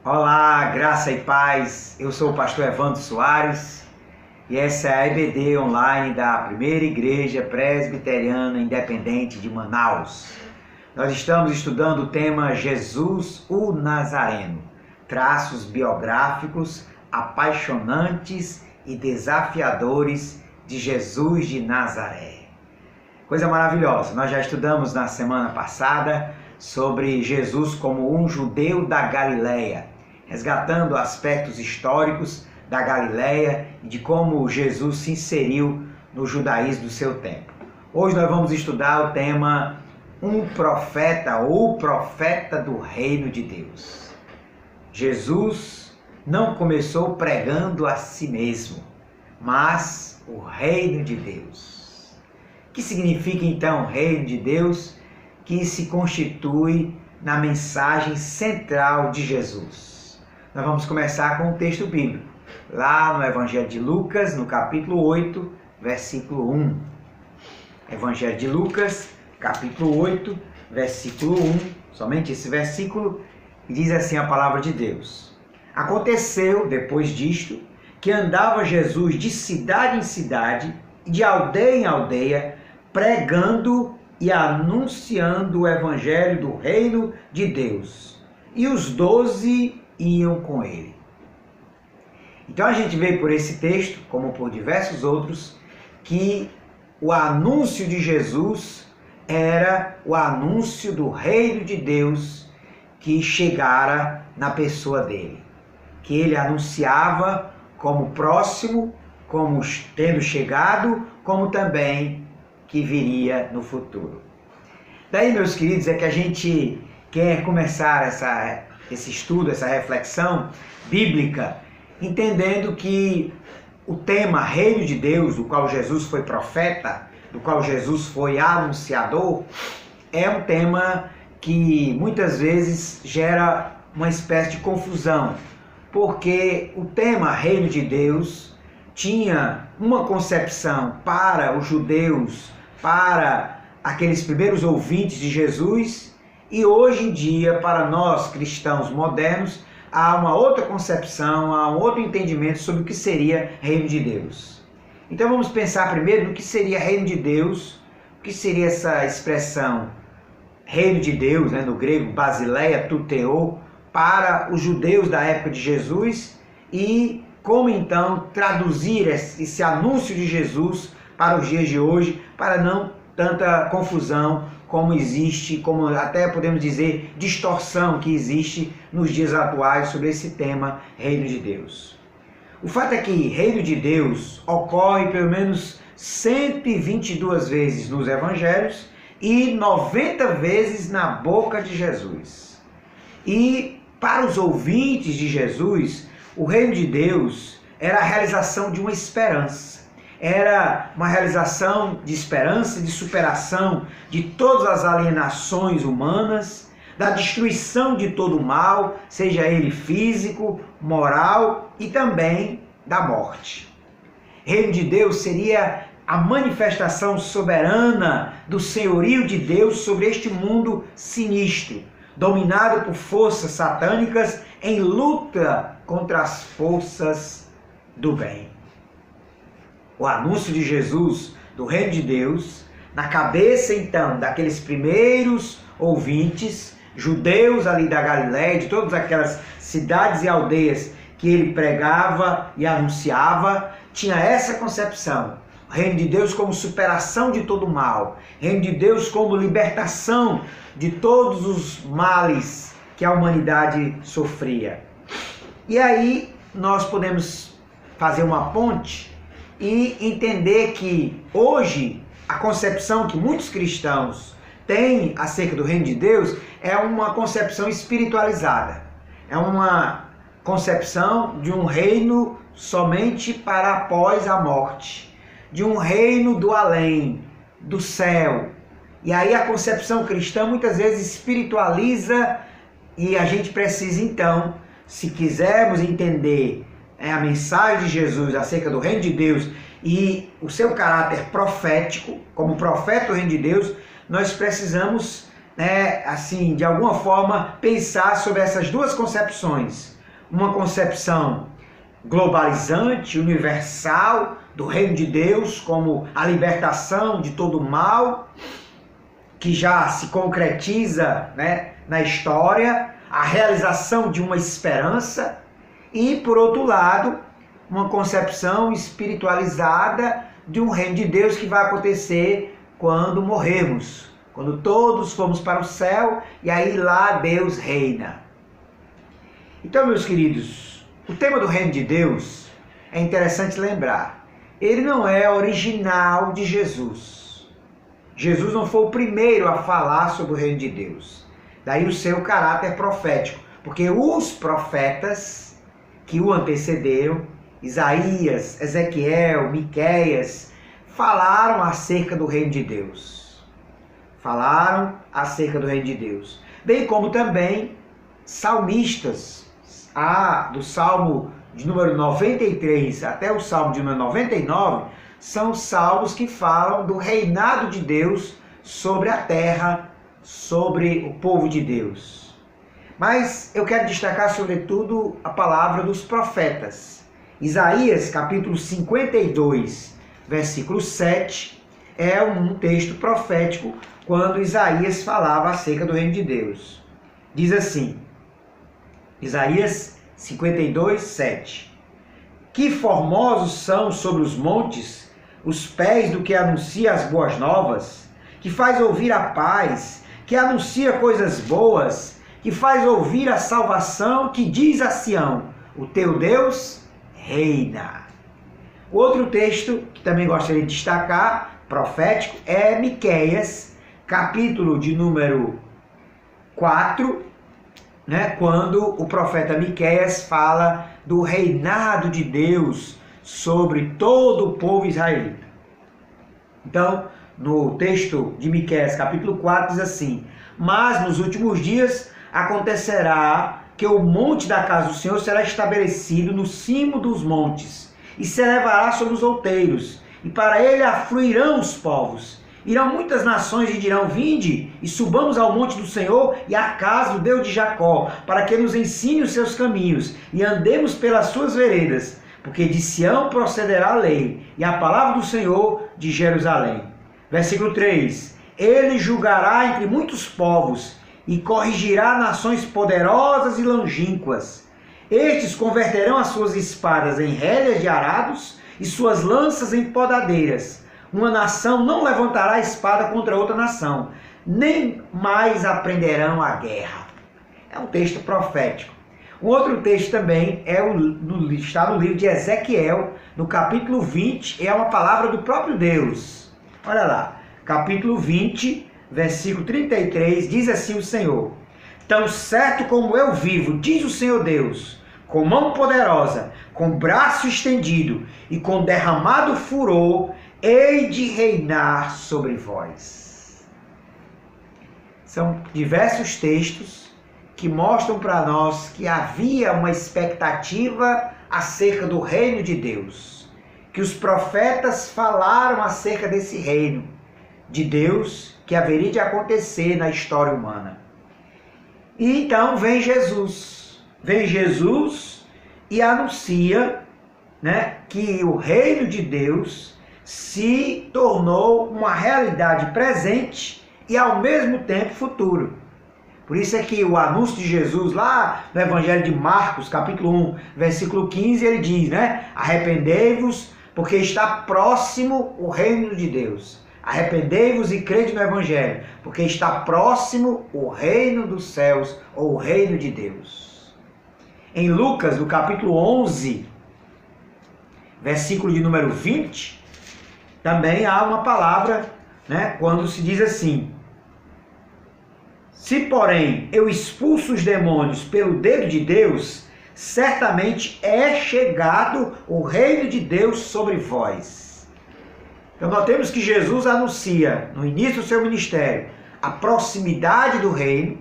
Olá, graça e paz. Eu sou o pastor Evandro Soares e essa é a EBD online da Primeira Igreja Presbiteriana Independente de Manaus. Nós estamos estudando o tema Jesus o Nazareno, traços biográficos apaixonantes e desafiadores de Jesus de Nazaré. Coisa maravilhosa, nós já estudamos na semana passada sobre Jesus como um judeu da Galileia, resgatando aspectos históricos da Galileia e de como Jesus se inseriu no judaísmo do seu tempo. Hoje nós vamos estudar o tema um profeta ou profeta do reino de Deus. Jesus não começou pregando a si mesmo, mas o reino de Deus. O que significa então o reino de Deus? Que se constitui na mensagem central de Jesus. Nós vamos começar com o texto bíblico, lá no Evangelho de Lucas, no capítulo 8, versículo 1. Evangelho de Lucas, capítulo 8, versículo 1, somente esse versículo, diz assim a palavra de Deus. Aconteceu, depois disto, que andava Jesus de cidade em cidade, e de aldeia em aldeia, pregando e anunciando o evangelho do reino de Deus. E os 12 iam com ele. Então a gente vê por esse texto, como por diversos outros, que o anúncio de Jesus era o anúncio do reino de Deus que chegara na pessoa dele. Que ele anunciava como próximo, como tendo chegado, como também que viria no futuro. Daí, meus queridos, é que a gente quer começar esse estudo, essa reflexão bíblica, entendendo que o tema Reino de Deus, do qual Jesus foi profeta, do qual Jesus foi anunciador, é um tema que muitas vezes gera uma espécie de confusão, porque o tema Reino de Deus tinha uma concepção para os judeus, para aqueles primeiros ouvintes de Jesus, e hoje em dia, para nós cristãos modernos, há uma outra concepção, há um outro entendimento sobre o que seria Reino de Deus. Então vamos pensar primeiro no que seria Reino de Deus, o que seria essa expressão Reino de Deus, no grego basileia tuteo, para os judeus da época de Jesus, e como então traduzir esse anúncio de Jesus para os dias de hoje, para não tanta confusão como existe, como até podemos dizer, distorção que existe nos dias atuais sobre esse tema Reino de Deus. O fato é que Reino de Deus ocorre pelo menos 122 vezes nos evangelhos e 90 vezes na boca de Jesus. E para os ouvintes de Jesus, o Reino de Deus era a realização de uma esperança. Era uma realização de esperança, de superação de todas as alienações humanas, da destruição de todo o mal, seja ele físico, moral e também da morte. Reino de Deus seria a manifestação soberana do senhorio de Deus sobre este mundo sinistro, dominado por forças satânicas em luta contra as forças do bem. O anúncio de Jesus, do reino de Deus, na cabeça então daqueles primeiros ouvintes, judeus ali da Galileia, de todas aquelas cidades e aldeias que ele pregava e anunciava, tinha essa concepção. O reino de Deus como superação de todo o mal, reino de Deus como libertação de todos os males que a humanidade sofria. E aí nós podemos fazer uma ponte e entender que hoje a concepção que muitos cristãos têm acerca do reino de Deus é uma concepção espiritualizada. É uma concepção de um reino somente para após a morte, de um reino do além, do céu. E aí a concepção cristã muitas vezes espiritualiza e a gente precisa então, se quisermos entender a mensagem de Jesus acerca do reino de Deus e o seu caráter profético, como profeta do reino de Deus, nós precisamos né, assim, de alguma forma, pensar sobre essas duas concepções. Uma concepção globalizante, universal, do reino de Deus, como a libertação de todo o mal, que já se concretiza, né, na história, a realização de uma esperança, e, por outro lado, uma concepção espiritualizada de um reino de Deus que vai acontecer quando morrermos, quando todos formos para o céu, e aí lá Deus reina. Então, meus queridos, o tema do reino de Deus é interessante lembrar. Ele não é original de Jesus. Jesus não foi o primeiro a falar sobre o reino de Deus. Daí o seu caráter profético, porque os profetas que o antecederam, Isaías, Ezequiel, Miqueias, falaram acerca do reino de Deus. Falaram acerca do reino de Deus. Bem como também salmistas, do Salmo de número 93 até o Salmo de número 99, são salmos que falam do reinado de Deus sobre a terra, sobre o povo de Deus. Mas eu quero destacar sobretudo a palavra dos profetas. Isaías, capítulo 52, versículo 7, é um texto profético quando Isaías falava acerca do reino de Deus. Diz assim, Isaías 52, 7. Que formosos são sobre os montes os pés do que anuncia as boas novas, que faz ouvir a paz, que anuncia coisas boas, que faz ouvir a salvação, que diz a Sião, o teu Deus reina. O outro texto que também gostaria de destacar, profético, é Miqueias, capítulo de número 4, né, quando o profeta Miqueias fala do reinado de Deus sobre todo o povo israelita. Então, no texto de Miqueias, capítulo 4, diz assim: mas nos últimos dias acontecerá que o monte da casa do Senhor será estabelecido no cimo dos montes, e se elevará sobre os outeiros, e para ele afluirão os povos. Irão muitas nações e dirão, vinde, e subamos ao monte do Senhor e à casa do Deus de Jacó, para que nos ensine os seus caminhos, e andemos pelas suas veredas, porque de Sião procederá a lei, e a palavra do Senhor de Jerusalém. Versículo 3. Ele julgará entre muitos povos, e corrigirá nações poderosas e longínquas. Estes converterão as suas espadas em rédeas de arados, e suas lanças em podadeiras. Uma nação não levantará a espada contra outra nação, nem mais aprenderão a guerra. É um texto profético. Um outro texto também está no livro de Ezequiel, no capítulo 20, é uma palavra do próprio Deus. Olha lá, capítulo 20, versículo 33, diz assim o Senhor: tão certo como eu vivo, diz o Senhor Deus, com mão poderosa, com braço estendido e com derramado furor, hei de reinar sobre vós. São diversos textos que mostram para nós que havia uma expectativa acerca do reino de Deus, que os profetas falaram acerca desse reino de Deus que haveria de acontecer na história humana. E então vem Jesus e anuncia, né, que o reino de Deus se tornou uma realidade presente e ao mesmo tempo futuro. Por isso é que o anúncio de Jesus lá no Evangelho de Marcos, capítulo 1, versículo 15, ele diz, né? Arrependei-vos, porque está próximo o reino de Deus. Arrependei-vos e crede no Evangelho, porque está próximo o reino dos céus, ou o reino de Deus. Em Lucas, no capítulo 11, versículo de número 20, também há uma palavra, né? Quando se diz assim: se, porém, eu expulso os demônios pelo dedo de Deus, certamente é chegado o reino de Deus sobre vós. Então, nós temos que Jesus anuncia, no início do seu ministério, a proximidade do reino.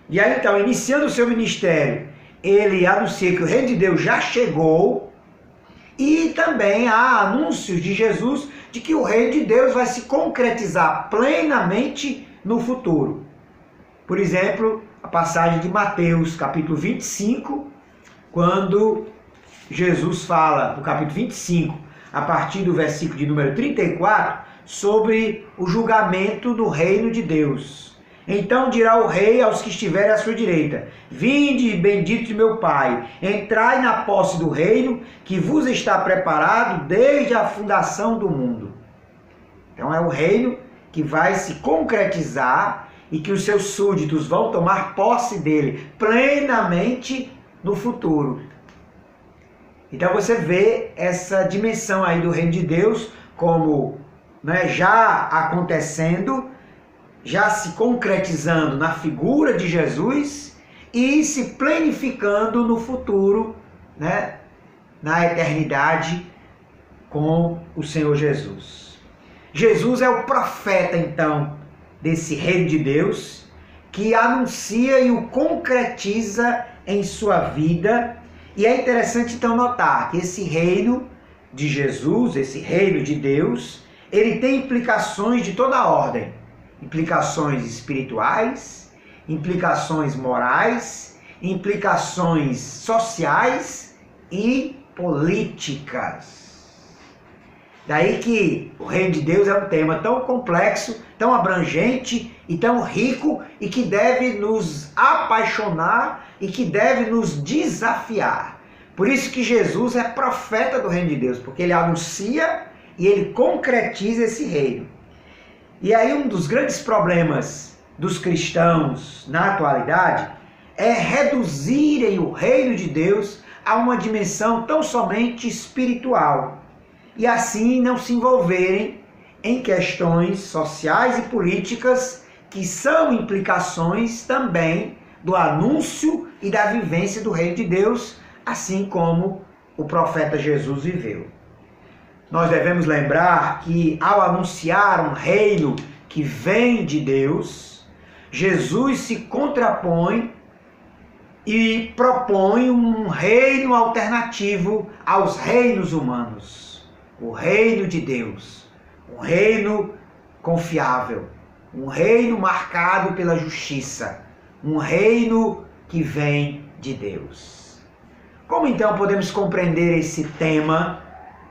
E aí, então, iniciando o seu ministério, ele anuncia que o reino de Deus já chegou. E também há anúncios de Jesus de que o reino de Deus vai se concretizar plenamente no futuro. Por exemplo, a passagem de Mateus, capítulo 25, quando Jesus fala, no capítulo 25, a partir do versículo de número 34, sobre o julgamento do reino de Deus. Então dirá o rei aos que estiverem à sua direita: vinde, bendito de meu Pai, entrai na posse do reino que vos está preparado desde a fundação do mundo. Então é o reino que vai se concretizar e que os seus súditos vão tomar posse dele plenamente no futuro. Então você vê essa dimensão aí do reino de Deus como, né, já acontecendo, já se concretizando na figura de Jesus e se planificando no futuro, né, na eternidade com o Senhor Jesus. Jesus é o profeta, então, desse reino de Deus, que anuncia e o concretiza em sua vida. E é interessante, então, notar que esse reino de Jesus, esse reino de Deus, ele tem implicações de toda a ordem. Implicações espirituais, implicações morais, implicações sociais e políticas. Daí que o reino de Deus é um tema tão complexo, tão abrangente e tão rico e que deve nos apaixonar e que deve nos desafiar. Por isso que Jesus é profeta do reino de Deus, porque ele anuncia e ele concretiza esse reino. E aí um dos grandes problemas dos cristãos na atualidade é reduzirem o reino de Deus a uma dimensão tão somente espiritual e assim não se envolverem em questões sociais e políticas que são implicações também do anúncio e da vivência do reino de Deus, assim como o profeta Jesus viveu. Nós devemos lembrar que ao anunciar um reino que vem de Deus, Jesus se contrapõe e propõe um reino alternativo aos reinos humanos. O reino de Deus, um reino confiável, um reino marcado pela justiça, um reino que vem de Deus. Como então podemos compreender esse tema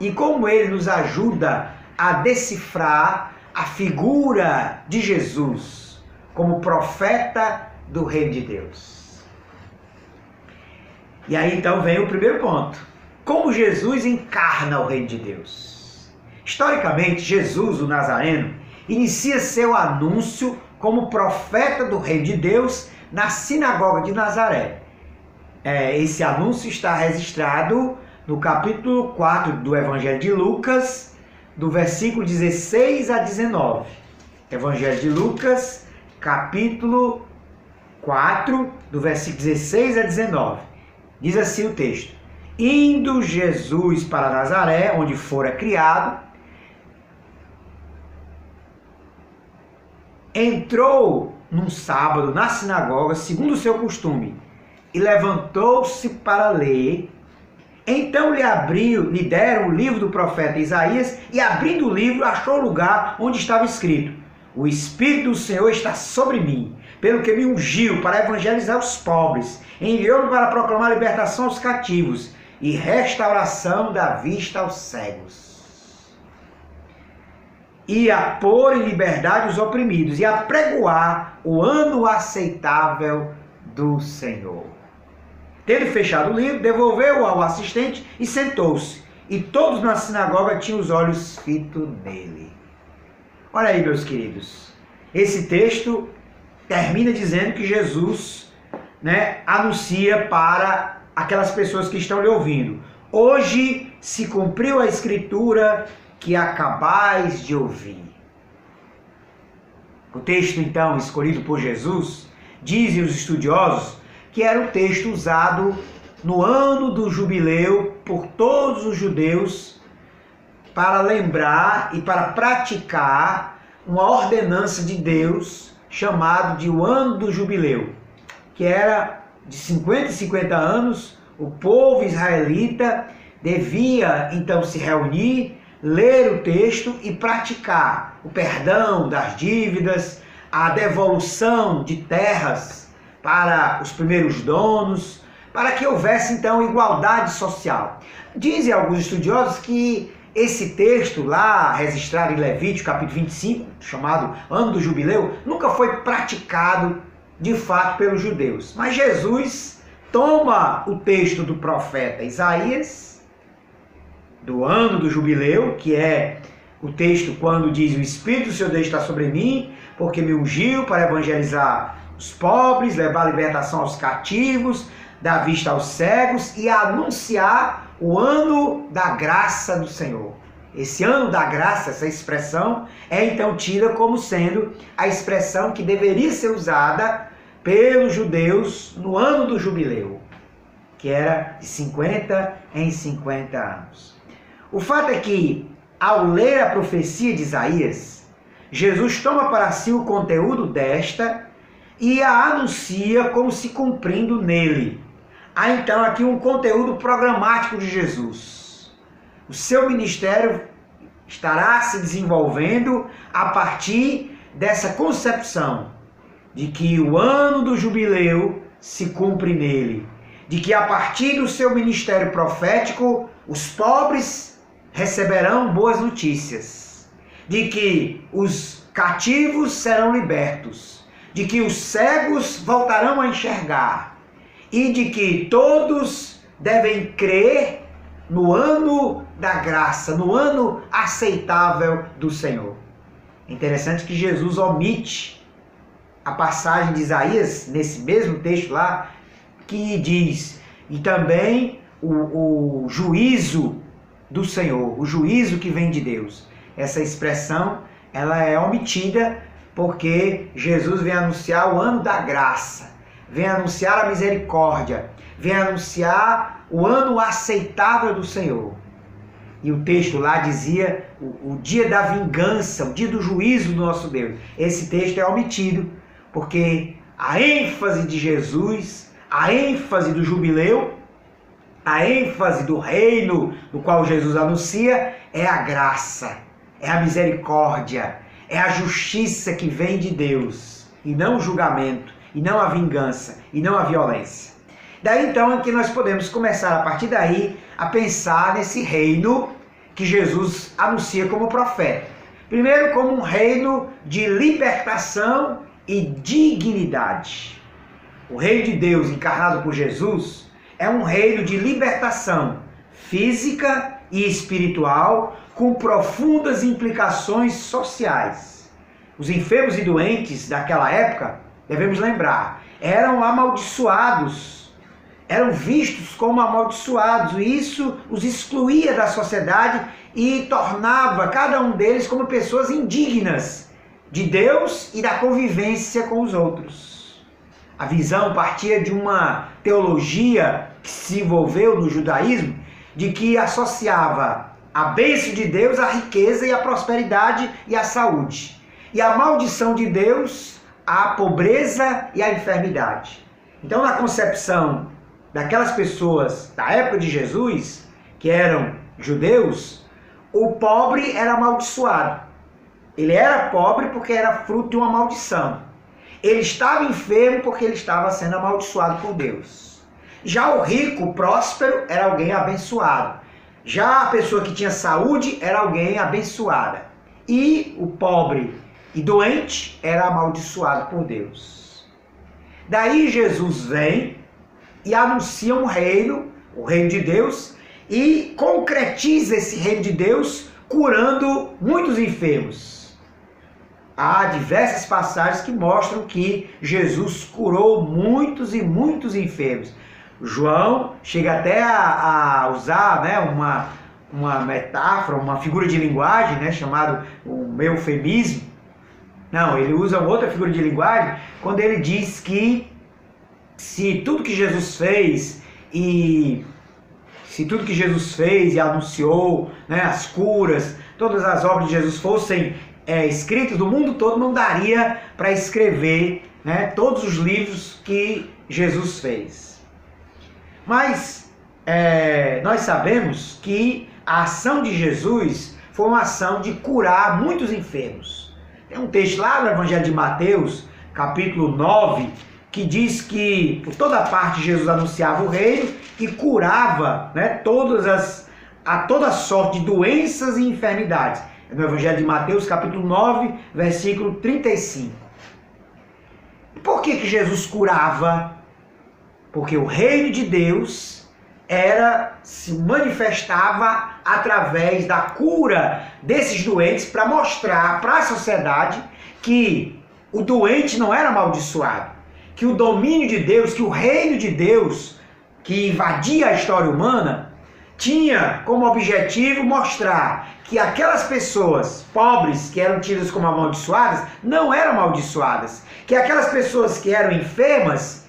e como ele nos ajuda a decifrar a figura de Jesus como profeta do reino de Deus? E aí então vem o primeiro ponto. Como Jesus encarna o reino de Deus? Historicamente, Jesus, o Nazareno, inicia seu anúncio como profeta do reino de Deus na sinagoga de Nazaré. Esse anúncio está registrado no capítulo 4 do Evangelho de Lucas, do versículo 16 a 19. Evangelho de Lucas, capítulo 4, do versículo 16 a 19. Diz assim o texto: indo Jesus para Nazaré, onde fora criado, entrou num sábado na sinagoga, segundo o seu costume, e levantou-se para ler. Então lhe deram o livro do profeta Isaías, e abrindo o livro, achou o lugar onde estava escrito: o Espírito do Senhor está sobre mim, pelo que me ungiu para evangelizar os pobres, enviou-me para proclamar libertação aos cativos e restauração da vista aos cegos, e a pôr em liberdade os oprimidos, e a pregoar o ano aceitável do Senhor. Tendo fechado o livro, devolveu-o ao assistente e sentou-se, e todos na sinagoga tinham os olhos fitos nele. Olha aí, meus queridos, esse texto termina dizendo que Jesus, anuncia para aquelas pessoas que estão lhe ouvindo: hoje se cumpriu a escritura que acabais de ouvir. O texto, então, escolhido por Jesus, dizem os estudiosos que era um texto usado no ano do jubileu por todos os judeus para lembrar e para praticar uma ordenança de Deus chamado de o ano do jubileu, que era de 50 em 50 anos. O povo israelita devia então se reunir, ler o texto e praticar o perdão das dívidas, a devolução de terras para os primeiros donos, para que houvesse então igualdade social. Dizem alguns estudiosos que esse texto lá, registrado em Levítico, capítulo 25, chamado Ano do Jubileu, nunca foi praticado de fato pelos judeus. Mas Jesus toma o texto do profeta Isaías, do Ano do Jubileu, que é o texto quando diz: o Espírito do Senhor Deus está sobre mim, porque me ungiu para evangelizar os pobres, levar a libertação aos cativos, dar vista aos cegos e anunciar o ano da graça do Senhor. Esse ano da graça, essa expressão, é então tida como sendo a expressão que deveria ser usada pelos judeus no ano do jubileu, que era de 50 em 50 anos. O fato é que, ao ler a profecia de Isaías, Jesus toma para si o conteúdo desta e a anuncia como se cumprindo nele. Há então aqui um conteúdo programático de Jesus. O seu ministério estará se desenvolvendo a partir dessa concepção de que o ano do jubileu se cumpre nele, de que a partir do seu ministério profético os pobres receberão boas notícias, de que os cativos serão libertos, de que os cegos voltarão a enxergar, e de que todos devem crer no ano da graça, no ano aceitável do Senhor. É interessante que Jesus omite a passagem de Isaías, nesse mesmo texto lá, que diz: e também o juízo do Senhor, o juízo que vem de Deus. Essa expressão, ela é omitida porque Jesus vem anunciar o ano da graça, vem anunciar a misericórdia, vem anunciar o ano aceitável do Senhor. E o texto lá dizia o dia da vingança, o dia do juízo do nosso Deus. Esse texto é omitido, porque a ênfase de Jesus, a ênfase do jubileu, a ênfase do reino do qual Jesus anuncia é a graça, é a misericórdia, é a justiça que vem de Deus, e não o julgamento, e não a vingança, e não a violência. Daí então é que nós podemos começar a partir daí a pensar nesse reino que Jesus anuncia como profeta. Primeiro, como um reino de libertação e dignidade. O reino de Deus encarnado por Jesus é um reino de libertação física e espiritual com profundas implicações sociais. Os enfermos e doentes daquela época, devemos lembrar, eram amaldiçoados, eram vistos como amaldiçoados, e isso os excluía da sociedade e tornava cada um deles como pessoas indignas de Deus e da convivência com os outros. A visão partia de uma teologia que se envolveu no judaísmo, de que associava a bênção de Deus à riqueza e à prosperidade e à saúde, e a maldição de Deus à pobreza e à enfermidade. Então, na concepção daquelas pessoas da época de Jesus, que eram judeus, o pobre era amaldiçoado. Ele era pobre porque era fruto de uma maldição. Ele estava enfermo porque ele estava sendo amaldiçoado por Deus. Já o rico, próspero, era alguém abençoado. Já a pessoa que tinha saúde era alguém abençoada. E o pobre e doente era amaldiçoado por Deus. Daí Jesus vem e anuncia um reino, o reino de Deus, e concretiza esse reino de Deus curando muitos enfermos. Há diversas passagens que mostram que Jesus curou muitos e muitos enfermos. João chega até a usar, né, uma metáfora, uma figura de linguagem, né, chamado um eufemismo. Não, ele usa outra figura de linguagem quando ele diz que se tudo que Jesus fez e anunciou, né, as curas, todas as obras de Jesus fossem escritas do mundo todo, não daria para escrever, né, todos os livros que Jesus fez. Mas nós sabemos que a ação de Jesus foi uma ação de curar muitos enfermos. Tem um texto lá no Evangelho de Mateus, capítulo 9, que diz que por toda parte Jesus anunciava o reino e curava, né, toda sorte de doenças e enfermidades. É no Evangelho de Mateus, capítulo 9, versículo 35. Por que Jesus curava? Porque o reino de Deus se manifestava através da cura desses doentes, para mostrar para a sociedade que o doente não era amaldiçoado, que o domínio de Deus, que o reino de Deus, que invadia a história humana, tinha como objetivo mostrar que aquelas pessoas pobres que eram tidas como amaldiçoadas não eram amaldiçoadas, que aquelas pessoas que eram enfermas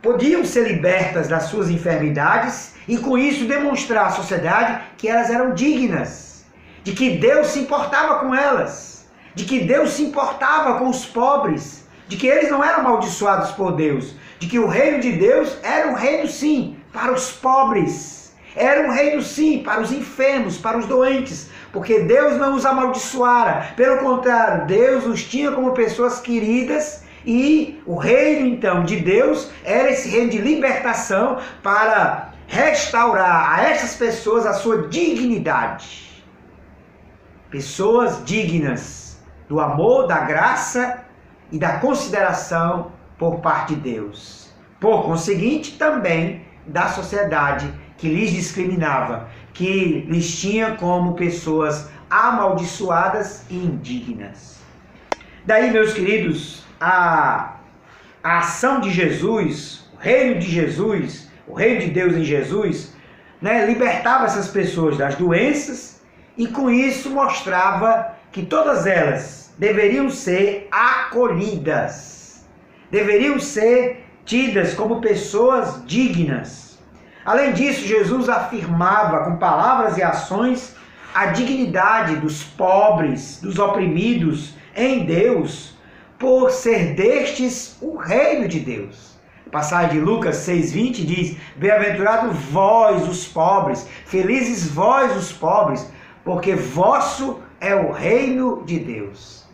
podiam ser libertas das suas enfermidades e com isso demonstrar à sociedade que elas eram dignas, de que Deus se importava com elas, de que Deus se importava com os pobres, de que eles não eram amaldiçoados por Deus, de que o reino de Deus era um reino sim para os pobres, era um reino sim para os enfermos, para os doentes, porque Deus não os amaldiçoara, pelo contrário, Deus os tinha como pessoas queridas. E o reino, então, de Deus era esse reino de libertação para restaurar a essas pessoas a sua dignidade. Pessoas dignas do amor, da graça e da consideração por parte de Deus. Por conseguinte, também da sociedade que lhes discriminava, que lhes tinha como pessoas amaldiçoadas e indignas. Daí, meus queridos, a ação de Jesus, o reino de Jesus, o reino de Deus em Jesus, né, libertava essas pessoas das doenças e com isso mostrava que todas elas deveriam ser acolhidas, deveriam ser tidas como pessoas dignas. Além disso, Jesus afirmava com palavras e ações a dignidade dos pobres, dos oprimidos em Deus, por ser destes o reino de Deus. A passagem de Lucas 6,20 diz: bem-aventurado vós os pobres, felizes vós os pobres, porque vosso é o reino de Deus.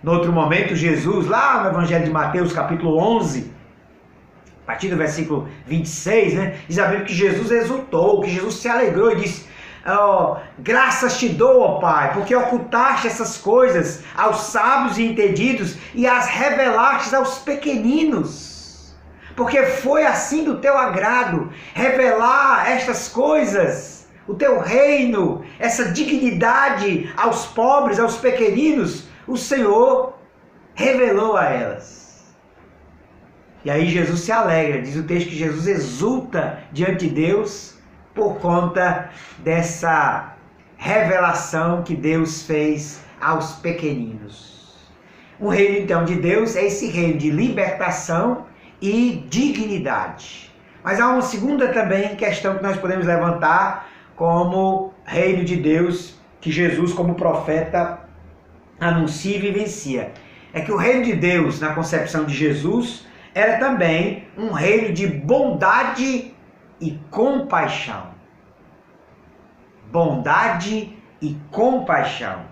No outro momento, Jesus, lá no Evangelho de Mateus, capítulo 11, a partir do versículo 26, né, diz a Bíblia que Jesus exultou, que Jesus se alegrou e disse: oh, graças te dou, ó Pai, porque ocultaste essas coisas aos sábios e entendidos e as revelaste aos pequeninos. Porque foi assim do teu agrado revelar estas coisas, o teu reino, essa dignidade aos pobres, aos pequeninos, o Senhor revelou a elas. E aí Jesus se alegra, diz o texto que Jesus exulta diante de Deus por conta dessa revelação que Deus fez aos pequeninos. O reino, então, de Deus é esse reino de libertação e dignidade. Mas há uma segunda também questão que nós podemos levantar como reino de Deus, que Jesus, como profeta, anuncia e vivencia. É que o reino de Deus, na concepção de Jesus, era também um reino de bondade e compaixão. Bondade e compaixão.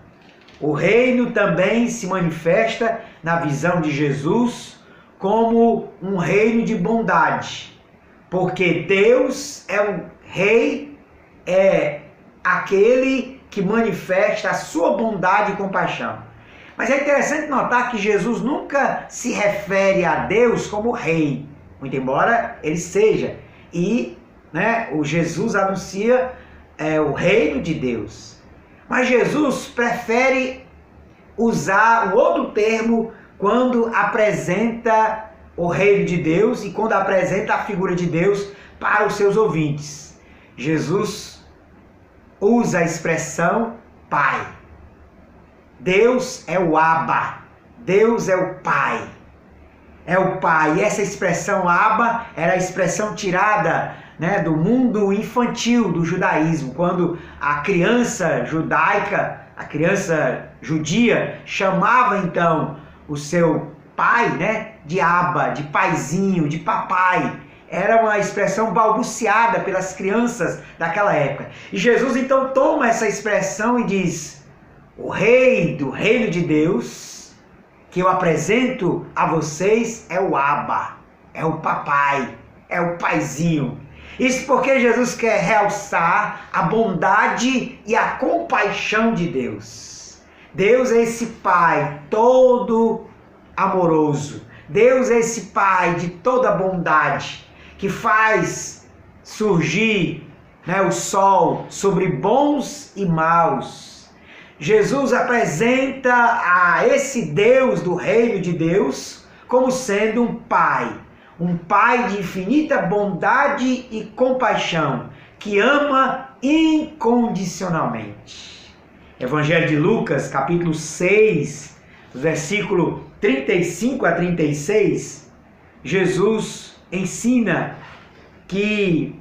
O reino também se manifesta na visão de Jesus como um reino de bondade, porque Deus é um rei, é aquele que manifesta a sua bondade e compaixão. Mas é interessante notar que Jesus nunca se refere a Deus como rei, muito embora ele seja. E o Jesus anuncia o reino de Deus. Mas Jesus prefere usar o outro termo quando apresenta o reino de Deus e quando apresenta a figura de Deus para os seus ouvintes. Jesus usa a expressão Pai. Deus é o Abba, Deus é o Pai. É o Pai. E essa expressão Abba era a expressão tirada do mundo infantil do judaísmo, quando a criança judaica, a criança judia, chamava então o seu pai de Abba, de paizinho, de papai. Era uma expressão balbuciada pelas crianças daquela época. E Jesus então toma essa expressão e diz: o rei do reino de Deus que eu apresento a vocês é o Abba, é o papai, é o paizinho. Isso porque Jesus quer realçar a bondade e a compaixão de Deus. Deus é esse Pai todo amoroso. Deus é esse Pai de toda bondade, que faz surgir, o sol sobre bons e maus. Jesus apresenta a esse Deus do reino de Deus como sendo um Pai de infinita bondade e compaixão, que ama incondicionalmente. Evangelho de Lucas, capítulo 6, versículo 35 a 36, Jesus ensina que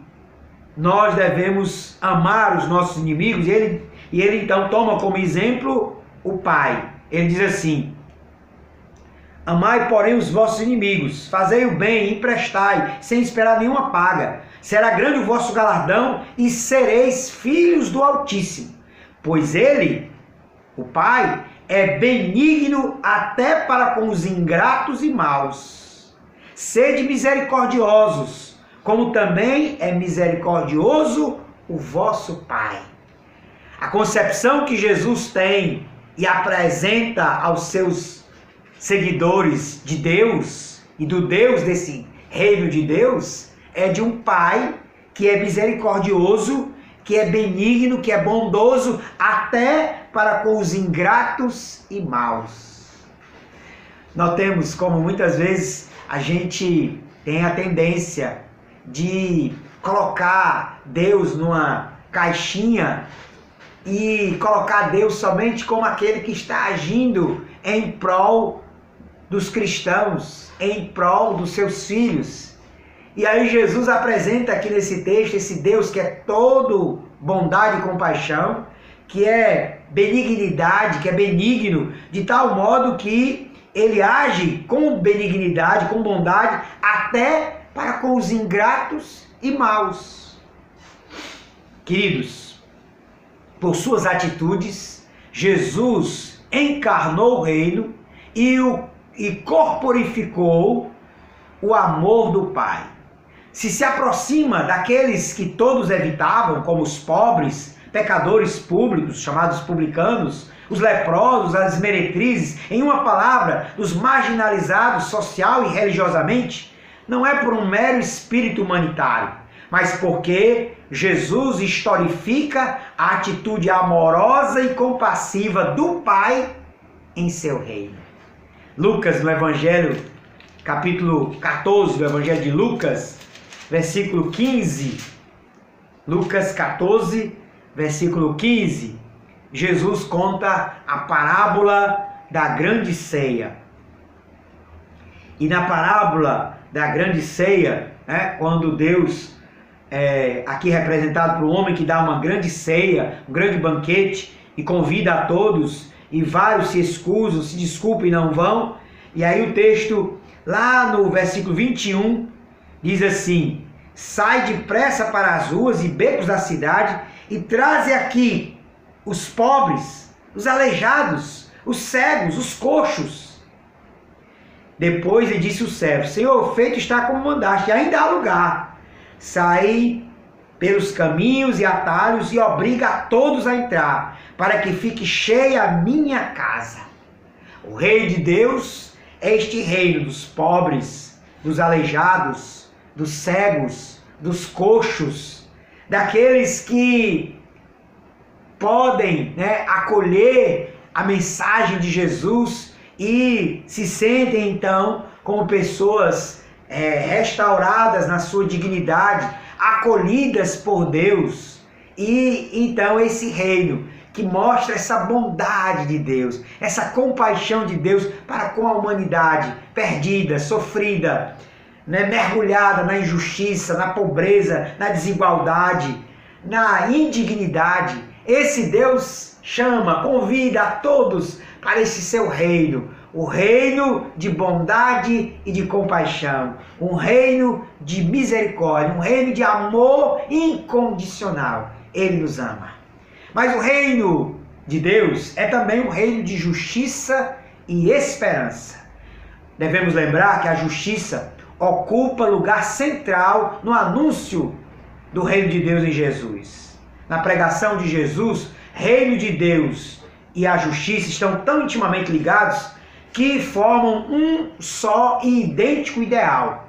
nós devemos amar os nossos inimigos, e ele então toma como exemplo o Pai. Ele diz assim: amai, porém, os vossos inimigos, fazei o bem e emprestai, sem esperar nenhuma paga. Será grande o vosso galardão e sereis filhos do Altíssimo. Pois ele, o Pai, é benigno até para com os ingratos e maus. Sede misericordiosos, como também é misericordioso o vosso Pai. A concepção que Jesus tem e apresenta aos seus seguidores de Deus e do Deus desse reino de Deus é de um Pai que é misericordioso, que é benigno, que é bondoso até para com os ingratos e maus. Notemos como muitas vezes a gente tem a tendência de colocar Deus numa caixinha e colocar Deus somente como aquele que está agindo em prol dos cristãos, em prol dos seus filhos. E aí Jesus apresenta aqui nesse texto esse Deus que é todo bondade e compaixão, que é benignidade, que é benigno, de tal modo que ele age com benignidade, com bondade, até para com os ingratos e maus. Queridos, por suas atitudes, Jesus encarnou o reino e corporificou o amor do Pai. Se aproxima daqueles que todos evitavam, como os pobres, pecadores públicos, chamados publicanos, os leprosos, as meretrizes, em uma palavra, dos marginalizados social e religiosamente, não é por um mero espírito humanitário, mas porque Jesus historifica a atitude amorosa e compassiva do Pai em seu reino. Lucas, no Evangelho, capítulo 14 do Evangelho de Lucas, versículo 15, Lucas 14, versículo 15, Jesus conta a parábola da grande ceia. E na parábola da grande ceia, quando Deus, aqui representado por um homem que dá uma grande ceia, um grande banquete, e convida a todos, e vários se escusam, se desculpam e não vão, e aí o texto, lá no versículo 21, diz assim: sai depressa para as ruas e becos da cidade e traze aqui os pobres, os aleijados, os cegos, os coxos. Depois ele disse o servo: Senhor, feito está como mandaste, e ainda há lugar. Sai pelos caminhos e atalhos e obriga a todos a entrar, para que fique cheia a minha casa. O reino de Deus é este reino dos pobres, dos aleijados, dos cegos, dos coxos, daqueles que podem acolher a mensagem de Jesus e se sentem então como pessoas restauradas na sua dignidade, acolhidas por Deus. E então esse reino que mostra essa bondade de Deus, essa compaixão de Deus para com a humanidade perdida, sofrida, mergulhada na injustiça, na pobreza, na desigualdade, na indignidade. Esse Deus chama, convida a todos para esse seu reino, o reino de bondade e de compaixão, um reino de misericórdia, um reino de amor incondicional. Ele nos ama. Mas o reino de Deus é também um reino de justiça e esperança. Devemos lembrar que a justiça ocupa lugar central no anúncio do reino de Deus em Jesus. Na pregação de Jesus, reino de Deus e a justiça estão tão intimamente ligados que formam um só e idêntico ideal.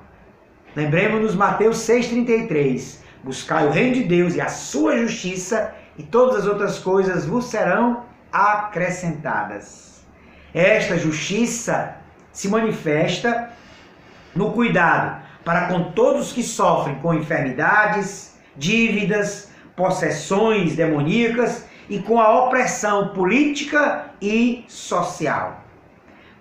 Lembremos-nos Mateus 6,33. Buscai o reino de Deus e a sua justiça, e todas as outras coisas vos serão acrescentadas. Esta justiça se manifesta no cuidado para com todos que sofrem com enfermidades, dívidas, possessões demoníacas e com a opressão política e social.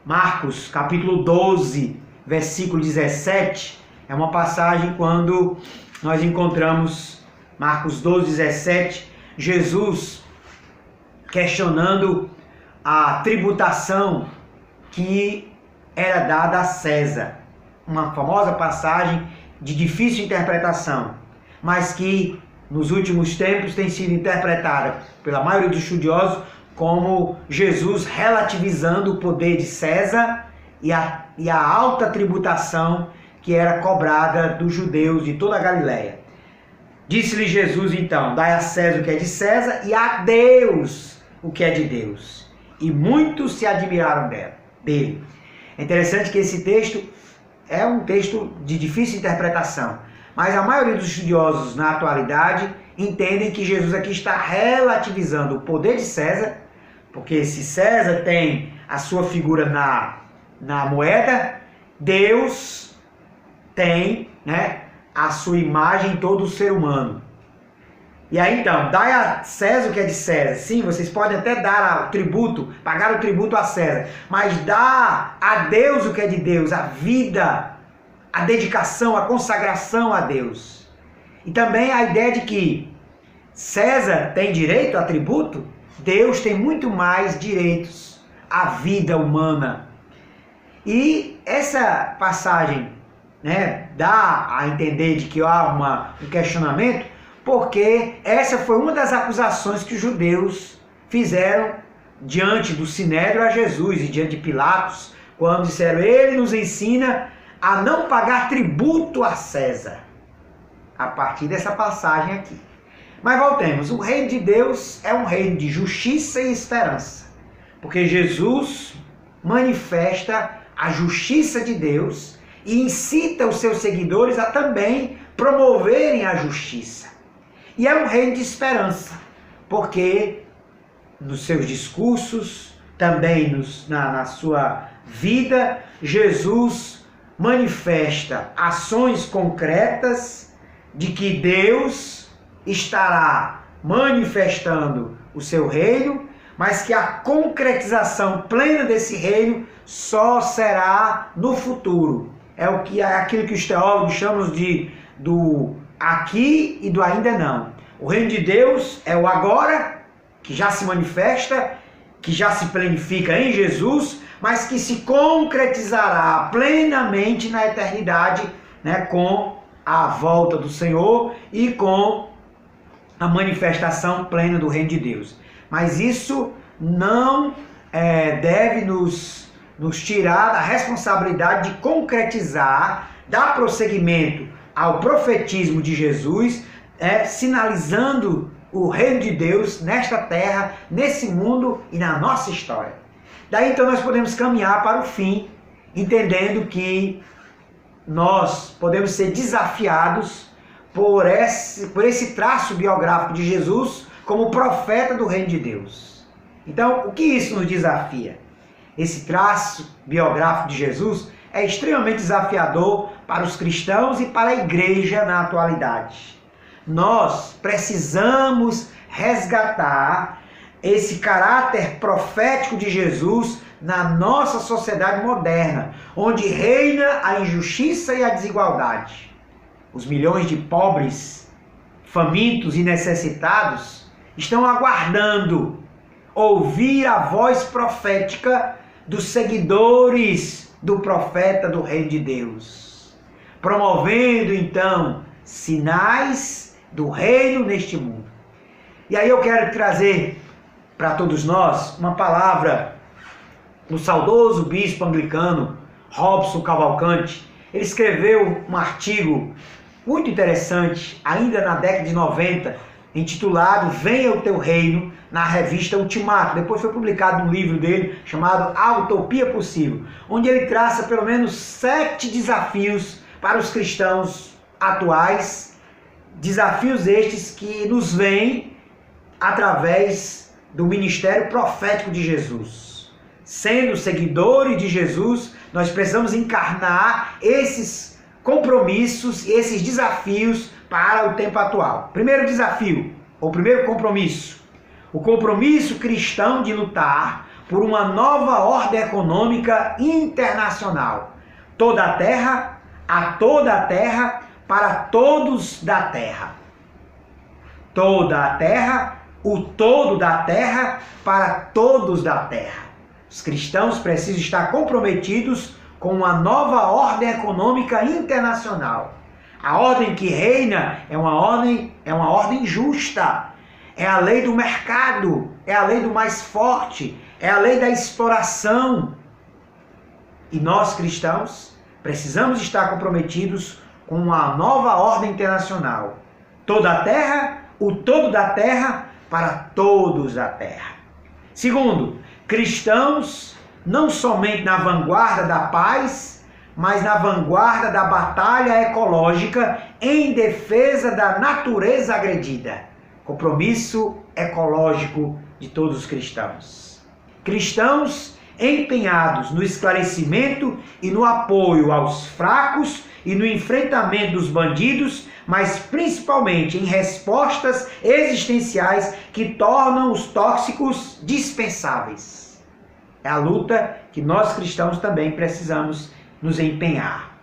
Marcos, capítulo 12, versículo 17, é uma passagem quando nós encontramos Marcos 12, 17, Jesus questionando a tributação que era dada a César. Uma famosa passagem de difícil interpretação, mas que nos últimos tempos tem sido interpretada pela maioria dos estudiosos como Jesus relativizando o poder de César e a alta tributação que era cobrada dos judeus de toda a Galileia. Disse-lhe Jesus então: dai a César o que é de César e a Deus o que é de Deus. E muitos se admiraram dele. É interessante que esse texto é um texto de difícil interpretação, mas a maioria dos estudiosos na atualidade entendem que Jesus aqui está relativizando o poder de César, porque se César tem a sua figura na moeda, Deus tem, a sua imagem em todo o ser humano. E aí então, dai a César o que é de César. Sim, vocês podem até dar o tributo, pagar o tributo a César, mas dá a Deus o que é de Deus, a vida, a dedicação, a consagração a Deus. E também a ideia de que César tem direito a tributo, Deus tem muito mais direitos à vida humana. E essa passagem dá a entender de que há um questionamento, porque essa foi uma das acusações que os judeus fizeram diante do Sinédrio a Jesus e diante de Pilatos, quando disseram: ele nos ensina a não pagar tributo a César. A partir dessa passagem aqui. Mas voltemos, o reino de Deus é um reino de justiça e esperança, porque Jesus manifesta a justiça de Deus e incita os seus seguidores a também promoverem a justiça. E é um reino de esperança, porque nos seus discursos, também na sua vida, Jesus manifesta ações concretas de que Deus estará manifestando o seu reino, mas que a concretização plena desse reino só será no futuro. É aquilo que os teólogos chamam do aqui e do ainda não. O reino de Deus é o agora, que já se manifesta, que já se planifica em Jesus, mas que se concretizará plenamente na eternidade, com a volta do Senhor e com a manifestação plena do reino de Deus. Mas isso não deve nos tirar da responsabilidade de concretizar, dar prosseguimento ao profetismo de Jesus, sinalizando o reino de Deus nesta terra, nesse mundo e na nossa história. Daí então nós podemos caminhar para o fim, entendendo que nós podemos ser desafiados por esse traço biográfico de Jesus como profeta do reino de Deus. Então, o que isso nos desafia? Esse traço biográfico de Jesus é extremamente desafiador para os cristãos e para a igreja na atualidade. Nós precisamos resgatar esse caráter profético de Jesus na nossa sociedade moderna, onde reina a injustiça e a desigualdade. Os milhões de pobres, famintos e necessitados estão aguardando ouvir a voz profética dos seguidores do profeta do reino de Deus, promovendo então sinais do reino neste mundo. E aí eu quero trazer para todos nós uma palavra o saudoso bispo anglicano Robson Cavalcante, ele escreveu um artigo muito interessante, ainda na década de 90, intitulado Venha o Teu Reino, na revista Ultimato. Depois foi publicado um livro dele chamado A Utopia Possível, onde ele traça pelo menos 7 desafios para os cristãos atuais, desafios estes que nos vêm através do ministério profético de Jesus. Sendo seguidores de Jesus, nós precisamos encarnar esses compromissos e esses desafios para o tempo atual. Primeiro desafio, ou primeiro compromisso, o compromisso cristão de lutar por uma nova ordem econômica internacional. Toda a terra, a toda a terra, para todos da terra. Toda a terra, o todo da terra, para todos da terra. Os cristãos precisam estar comprometidos com uma nova ordem econômica internacional. A ordem que reina é uma ordem justa. É a lei do mercado, é a lei do mais forte, é a lei da exploração. E nós cristãos precisamos estar comprometidos com uma nova ordem internacional. Toda a terra, o todo da terra, para todos da terra. Segundo, cristãos não somente na vanguarda da paz, mas na vanguarda da batalha ecológica em defesa da natureza agredida. Compromisso ecológico de todos os cristãos. Cristãos empenhados no esclarecimento e no apoio aos fracos e no enfrentamento dos bandidos, mas principalmente em respostas existenciais que tornam os tóxicos dispensáveis. É a luta que nós cristãos também precisamos nos empenhar.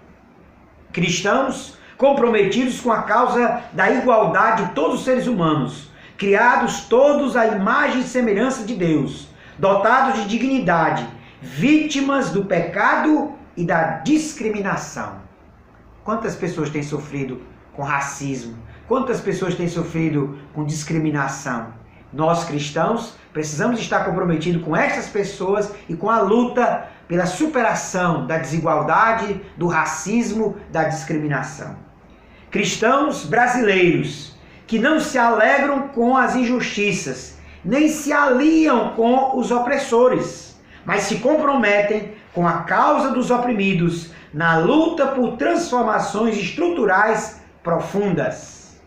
Cristãos comprometidos com a causa da igualdade de todos os seres humanos, criados todos à imagem e semelhança de Deus, dotados de dignidade, vítimas do pecado e da discriminação. Quantas pessoas têm sofrido com racismo? Quantas pessoas têm sofrido com discriminação? Nós cristãos precisamos estar comprometidos com estas pessoas e com a luta pela superação da desigualdade, do racismo, da discriminação. Cristãos brasileiros que não se alegram com as injustiças, nem se aliam com os opressores, mas se comprometem com a causa dos oprimidos na luta por transformações estruturais profundas.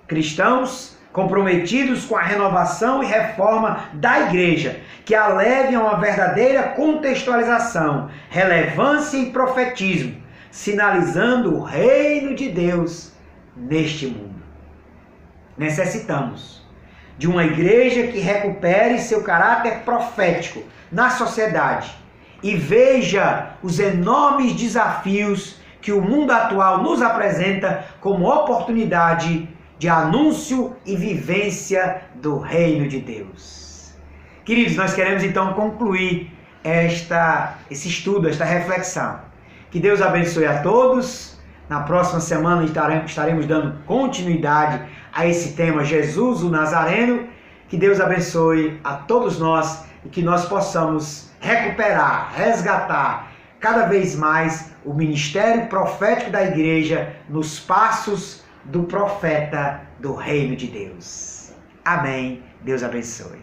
Cristãos comprometidos com a renovação e reforma da igreja, que a levem a uma verdadeira contextualização, relevância e profetismo, sinalizando o reino de Deus neste mundo. Necessitamos de uma igreja que recupere seu caráter profético na sociedade e veja os enormes desafios que o mundo atual nos apresenta como oportunidade de anúncio e vivência do reino de Deus. Queridos, nós queremos então concluir esse estudo, esta reflexão. Que Deus abençoe a todos. Na próxima semana estaremos dando continuidade a esse tema Jesus, o Nazareno. Que Deus abençoe a todos nós e que nós possamos recuperar, resgatar cada vez mais o ministério profético da igreja nos passos do profeta do reino de Deus. Amém. Deus abençoe.